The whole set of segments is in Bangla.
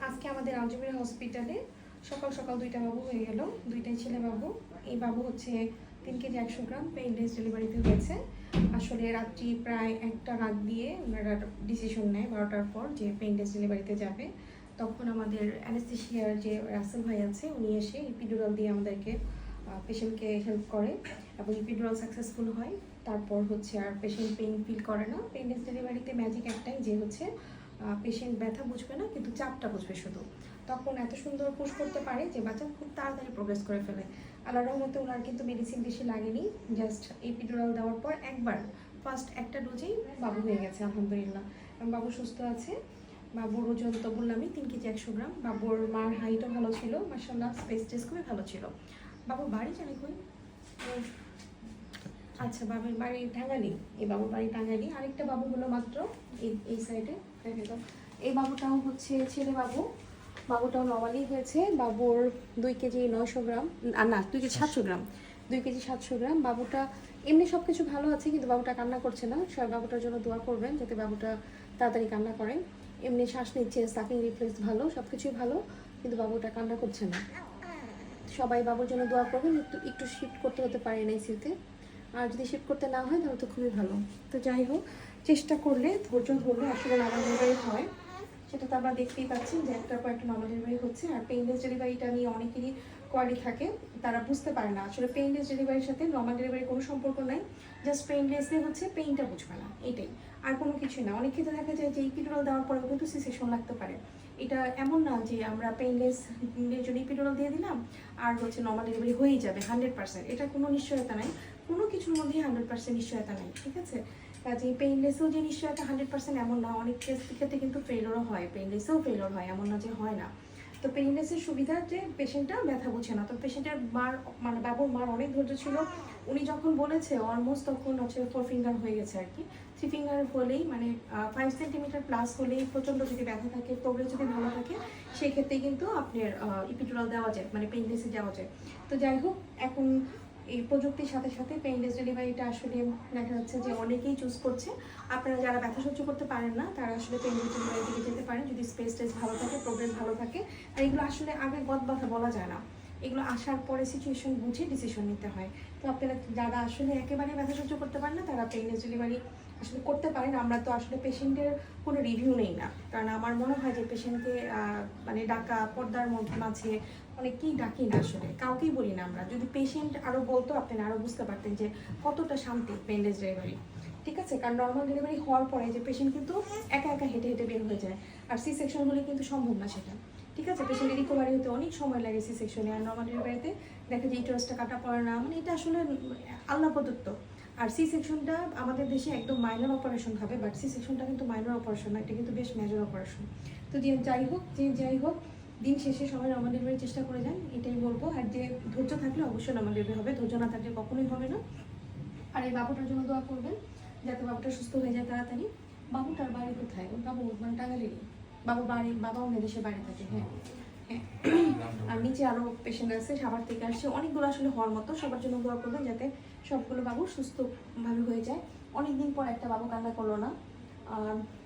আজকে আমাদের আলজুবির হসপিটালে সকাল সকাল দুইটা বাবু হয়ে গেল, দুইটাই ছেলে বাবু। এই বাবু হচ্ছে 3 কেজি 100 গ্রাম পেইনলেস ডেলিভারিতে হয়েছে। আসলে রাত্রি প্রায় 1টা রাত দিয়ে ওনারা ডিসিশন নেয় 12টার পর যে পেইনলেস ডেলিভারিতে যাবে। তখন আমাদের অ্যানেস্থেশিয়ার যে রাসেল ভাই আছে উনি এসে ইপিডুরাল দিয়ে আমাদেরকে পেশেন্টকে হেল্প করে এবং ইপিডুরাল সাকসেসফুল হয়। তারপর হচ্ছে আর পেশেন্ট পেইন ফিল করে না। পেইনলেস ডেলিভারিতে ম্যাজিক একটাই যে হচ্ছে পেশেন্ট ব্যথা বুঝবে না, কিন্তু চাপটা বুঝবে শুধু। তখন এত সুন্দর পুশ করতে পারে যে বাচ্চা খুব তাড়াতাড়ি প্রোগ্রেস করে ফেলে। আল্লাহর রহমতে ওনার কিন্তু মেডিসিন বেশি লাগেনি, জাস্ট এপিডুরাল দেওয়ার পর একবার ফার্স্ট একটা ডোজেই বাবু হয়ে গেছে আলহামদুলিল্লাহ। এবং বাবু সুস্থ আছে। বাবুর ওজন তো বললামই 3 কেজি 100 গ্রাম। বাবুর মার হাইটও ভালো ছিল, মাশাআল্লাহ স্পেস টেস্ট খুবই ভালো ছিল। বাবুর বাড়ি জানি কই? আচ্ছা, বাবুর বাড়ি টাঙ্গাইলে। এই বাবুর বাড়ি টাঙ্গাইলে। আরেকটা বাবু হলো মাত্র এই সাইডে দেখে তো। এই বাবুটাও হচ্ছে ছেলে বাবু। বাবুটাও নর্মালি হয়েছে। বাবুর 2 কেজি 900 গ্রাম, না 2 কেজি 700 গ্রাম, 2 কেজি 700 গ্রাম। বাবুটা এমনি সব কিছু ভালো আছে, কিন্তু বাবুটা কান্না করছে না। সবাই বাবুটার জন্য দোয়া করবেন যাতে বাবুটা তাড়াতাড়ি কান্না করে। এমনি শ্বাস নিচ্ছে, সাকিং রিফ্লেক্স ভালো, সব কিছুই ভালো, কিন্তু বাবুটা কান্না করছে না। সবাই বাবুর জন্য দোয়া করবেন। একটু একটু শিফট করতে হতে পারে এনআইসিউতে, আর যদি শিফট করতে না হয় তাহলে তো খুবই ভালো। তো যাই হোক, চেষ্টা করলে ধৈর্য ধরলে আসলে নর্মাল ডেলিভারি হয়। সেটা তো আমরা দেখতেই পাচ্ছি যে একটার পর একটা নর্মাল ডেলিভারি হচ্ছে। আর পেইনলেস ডেলিভারিটা নিয়ে অনেকেরই কোয়ারি থাকে, তারা বুঝতে পারে না আসলে পেইনলেস ডেলিভারির সাথে নর্মাল ডেলিভারির কোনো সম্পর্ক নাই। জাস্ট পেইনলেসে হচ্ছে পেইনটা বুঝবে না, এটাই, আর কোনো কিছুই না। অনেক ক্ষেত্রে দেখা যায় যে ইপিডুরাল দেওয়ার পরেও কিন্তু সি সেকশন লাগতে পারে। এটা এমন না যে আমরা পেইনলেস জন্য ইপিডুরাল দিয়ে দিলাম আর হচ্ছে নর্মাল ডেলিভারি হয়েই যাবে 100%। এটা কোনো নিশ্চয়তা নাই, কোনো কিছুর মধ্যেই 100% নিশ্চয়তা নাই, ঠিক আছে? কাজে পেইনলেসেও যে নিশ্চয়তা 100% এমন না। অনেক ক্ষেত্রে কিন্তু ফেইলরও হয়, পেইনলেসেও ফেইলর হয়, এমন না যে হয় না। তো পেইনলেসের সুবিধা যে পেশেন্টটা ব্যথা বুঝে না। তো পেশেন্টের মার মানে বাবুর মার অনেক ধৈর্য ছিল। উনি যখন বলেছে অলমোস্ট তখন হচ্ছে 4 ফিঙ্গার হয়ে গেছে আর কি। 3 ফিঙ্গার হলেই মানে 5 সেন্টিমিটার প্লাস হলেই প্রচণ্ড যদি ব্যথা থাকে, প্রোগ্রেস যদি ভালো থাকে, সেই ক্ষেত্রে কিন্তু আপনার ইপিডুরাল দেওয়া যায়, মানে পেইনলেসে যাওয়া যায়। তো যাই হোক, এখন এই প্রযুক্তির সাথে সাথে পেইনলেস ডেলিভারিটা আসলে দেখা যাচ্ছে যে অনেকেই চুজ করছে। আপনারা যারা ব্যথা সহ্য করতে পারেন না তারা আসলে পেইনলেস ডেলিভারির দিকে যেতে পারেন, যদি স্পেস টেস ভালো থাকে, প্রোগ্রেস ভালো থাকে। আর এগুলো আসলে আগে গদ বাধা বলা যায় না, এগুলো আসার পরে সিচুয়েশন বুঝে ডিসিশন নিতে হয়। তো আপনারা যারা আসলে একেবারে ব্যথা সহ্য করতে পারেন না তারা পেইনলেস ডেলিভারি আসলে করতে পারেন। আমরা তো আসলে পেশেন্টের কোনো রিভিউ নেই না, কারণ আমার মনে হয় যে পেশেন্টকে মানে ডাকা পর্দার মাঝে অনেকেই ডাকি না, আসলে কাউকেই বলি না আমরা। যদি পেশেন্ট আরও বলতো আপনারা আরও বুঝতে পারতেন যে কতটা শান্তি পেইনলেস ডেলিভারি, ঠিক আছে? কারণ নর্মাল ডেলিভারি হওয়ার পরে যে পেশেন্ট কিন্তু একা একা হেঁটে হেঁটে বের হয়ে যায়, আর সি সেকশন হলে কিন্তু সম্ভব না সেটা, ঠিক আছে? পেশেন্টের রিকভারি হতে অনেক সময় লাগে সি সেকশনে। আর নর্মাল ডেলিভারিতে দেখা যায় ইউটারাসটা কাটা পড়ে না, মানে এটা আসলে আল্লাহ প্রদত্ত। আর সি সেকশনটা আমাদের দেশে একদম মাইনর অপারেশন হবে, বাট সি সেকশনটা কিন্তু মাইনর অপারেশন না, এটা কিন্তু বেশ মেজর অপারেশন। তো যাই হোক, দিন শেষে সবাই নর্মাল ডেলিভারির চেষ্টা করে যান, এটাই বলবো। আর যে ধৈর্য থাকলে অবশ্যই নর্মাল ডেলিভারি হবে, ধৈর্য না থাকলে কখনোই হবে না। আর এই বাবুটার জন্য দোয়া করবেন যাতে বাবুটা সুস্থ হয়ে যায় তাড়াতাড়ি। বাবুটার বাড়ি কোথায়? ওর বাবু মানে টাঙ্গাইলেরই। বাবা অন্য দেশে বাড়ি থাকে। হ্যাঁ হ্যাঁ। আর নিচে আরও পেশেন্ট আছে, সাভার থেকে আসছে, অনেকগুলো আসলে হওয়ার মতো। সবার জন্য দোয়া করবেন যাতে সবগুলো বাবু সুস্থভাবে হয়ে যায়। অনেকদিন পর একটা বাবু কান্না করলো না।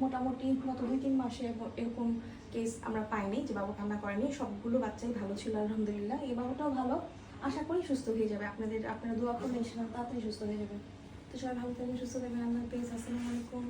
মোটামুটি গত 2-3 মাসে এরকম কেস আমরা পাইনি যে বাবু কান্না করেনি। সবগুলো বাচ্চাই ভালো ছিল আলহামদুলিল্লাহ। এই বাবুটাও ভালো, আশা করি সুস্থ হয়ে যাবে। আপনারা দোয়া করবেন ইনশাআল্লাহ তাড়াতাড়ি সুস্থ হয়ে যাবে। তো সবাই ভালো থাকবেন, সুস্থ থাকবেন। আল্লাহ হাফেজ, আসসালামু আলাইকুম।